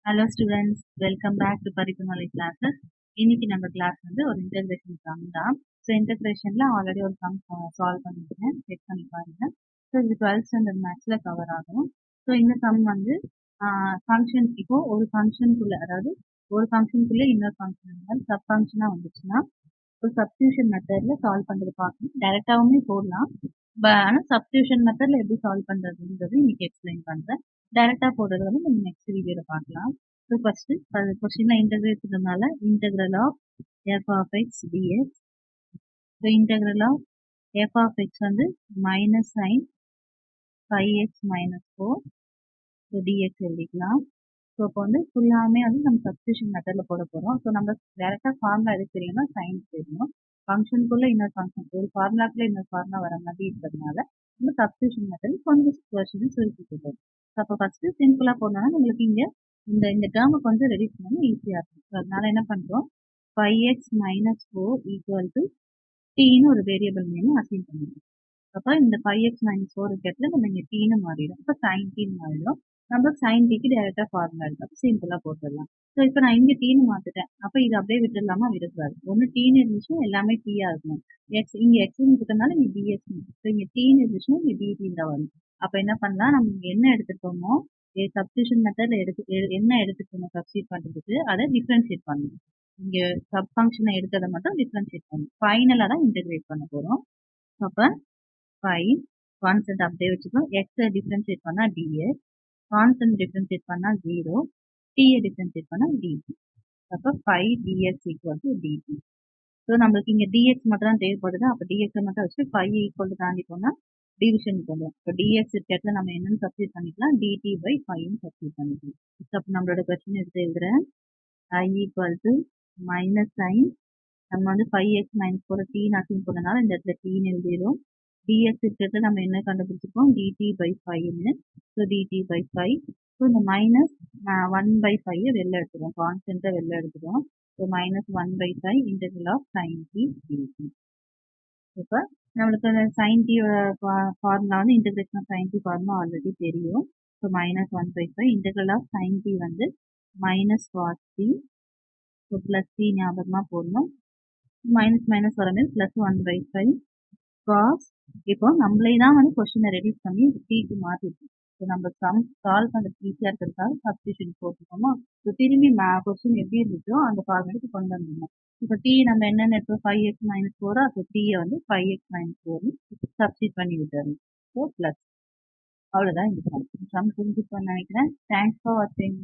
Hello students, welcome back to Paripunali classes. இன்னைக்கு நம்ம class வந்து ஒரு இன்டகிரேஷன் சம் தான். ஸோ இன்டகிரேஷன்ல ஆல்ரெடி ஒரு சம் சால்வ் பண்ணிருக்கேன், செக் பண்ணி பாருங்க. ஸோ இது 12th ஸ்டாண்டர்ட் மேத்ஸ்ல கவர் ஆகும். ஸோ இந்த சம் வந்து ஃபங்க்ஷன் இப்போ ஒரு ஃபங்க்ஷனுக்குள்ள, அதாவது ஒரு ஃபங்க்ஷனுக்குள்ள இன்னொரு ஃபங்க்ஷன் சப் ஃபங்க்ஷனா வந்துச்சுன்னா ஒரு சப்ஸ்டியூஷன் மெத்தட்ல சால்வ் பண்றது பார்க்கணும். டைரக்டாவுமே போடலாம், ஆனால் சப்ஸ்டியூஷன் மெத்தட்ல எப்படி சால்வ் பண்றதுன்றது இன்னைக்கு எக்ஸ்பிளைன் பண்றேன். டைரக்டா போடுறது வந்து நம்ம நெக்ஸ்ட் வீடியோல பார்க்கலாம். ஸோ ஃபர்ஸ்ட் கொஸ்டின்ல இன்டகிரேட் பண்ணனால integral of F of X DX. So integral of F of X வந்து minus sine 5x minus 4. So DX எழுதிக்கலாம். ஸோ இப்போ வந்து ஃபுல்லாமே வந்து நம்ம சப்ஸ்டியூஷன் மெத்தட்ல போட போறோம். ஸோ நம்ம டேரக்டா ஃபார்முலா எது தெரியும்னா சைன் தெரியும். ஃபங்க்ஷனுக்குள்ள இன்னொரு ஃபங்க்ஷன், ஒரு ஃபார்முலாக்குள்ள இன்னொரு ஃபார்முலா வர மாதிரி இருக்கிறதுனால நம்ம சப்ஸ்டியூஷன் மெத்தட் கொஞ்சம் கொஸ்டின் சுருக்கிட்டு. அப்போ ஃபர்ஸ்ட் சிம்பிளா போனோம்னா உங்களுக்கு இங்க இந்த இந்த டேர்முக்கு வந்து ரெடி பண்ணணும் ஈஸியா இருக்கும். ஸோ அதனால என்ன பண்றோம், 5x மைனஸ் 4 ஈக்குவல் டு டீன்னு ஒரு வேரியபிள் நேம் அசைன் பண்ணிடுறோம். அப்போ இந்த 5x மைனஸ் 4 இடத்துல நம்ம இங்க டீன்னு மாறிடும். அப்போ சைன் டீன்னு மாறிடும். நம்ம சைன் டீக்கு டைரக்டா ஃபார்முலா இருக்கும், சிம்பிளா போட்டுடலாம். ஸோ இப்போ நான் இங்க டீன்னு மாத்திட்டேன். அப்போ இது அப்படியே விட்டுடலாமா? விடக்கூடாது. ஒன்று டீன்னு இருந்துச்சுன்னா எல்லாமே டீயா இருக்கணும். எக்ஸ் இங்க எக்ஸ்ன்னு இருக்கிறதுனால இங்க டிஎக்ஸ். ஸோ இங்க டீன்னு இருந்துச்சுன்னா இங்க டிடி தான் வரும். அப்போ என்ன பண்ணலாம், நம்ம இங்க என்ன எடுத்துக்கோமோ சப்ஸ்டியூஷன் மெத்தட்ல என்ன எடுத்துக்கணும் சப்ஸ்டியூட் பண்றதுக்கு அதை டிஃபரன்ஷியேட் பண்ணணும். இங்க சப் ஃபங்க்ஷனை எடுத்ததை மட்டும் டிஃபரன்ஷியேட் பண்ணணும். ஃபைனலா தான் இன்டெகிரேட் பண்ண போறோம். அப்போ 5 கான்ஸ்டன்ட் அப்படியே வச்சுக்கோம். எக்ஸை டிஃபரன்ஷியேட் பண்ணா dx, கான்ஸ்டன்ட் டிஃபரன்ஷியேட் பண்ணா 0, t-யை டிஃபரன்ஷியேட் பண்ணா dt. அப்போ 5 dx equal to dt. So நம்மளுக்கு இங்க dx மட்டும் தான் தேவைப்படுது. அப்போ dx மட்டும் வச்சு 5 ஈக்குவல் தாண்டி போனா டிவிஷன் போடுவோம். இப்போ dx இடத்துல நம்ம என்னன்னு சப்ஸ்டியூட் பண்ணிக்கலாம், dt பை 5 சப்ஸ்டியூட் பண்ணிக்கலாம். அப்போ நம்மளோட கொஸ்டின் எடுத்து எழுதுறேன். I equal to minus sign, நம்ம வந்து 5x மைனஸ் 4 t நசிங் போனதுனால இந்த இடத்துல t எழுதிடும். dx இருக்கிறது நம்ம என்ன கண்டுபிடிச்சிருக்கோம், dt பை 5ன்னு. So dt by 5. ஸோ இந்த மைனஸ் 1 பை 5 வெளில எடுத்துடும், கான்ஸ்டன்ட்டை வெளில எடுத்துடும். So minus 1 by 5 integral of sine T dt. இப்போ நம்மளுக்கு அந்த சைன் டி ஃபார்முலா வந்து integration of sine T formula already தெரியும். So minus 1 by 5 integral of sine T வந்து minus cos T. So plus T ஞாபகமாக போடணும். மைனஸ் மைனஸ் வரமே plus 1 by 5 cos. இப்போ நம்மளே தான் வந்து கொஸ்டினை ரெடியூஸ் பண்ணி டீக்கு மாற்றிருக்கோம். ஸோ நம்ம சம் சால்வ் பண்ணுறது ஈஸியாக இருக்கிறதுக்காக சப்ஸ்டியூஷன் போட்டுக்கோமா. ஸோ திரும்பி கொஸ்டின் எப்படி இருந்துச்சோ அந்த ஃபார்முலாக்கு கொண்டு வந்துடணும். இப்போ டி நம்ம என்னென்ன இப்போ 5x மைனஸ் 4, அப்போ டீயை வந்து 5x மைனஸ் 4 சப்ஸ்டியூட் பண்ணி விட்டுறணும். So plus. அவ்வளோதான் இந்த சம் புரிஞ்சுக்கணும்னு நினைக்கிறேன். தேங்க்ஸ் ஃபார் வாட்சிங்.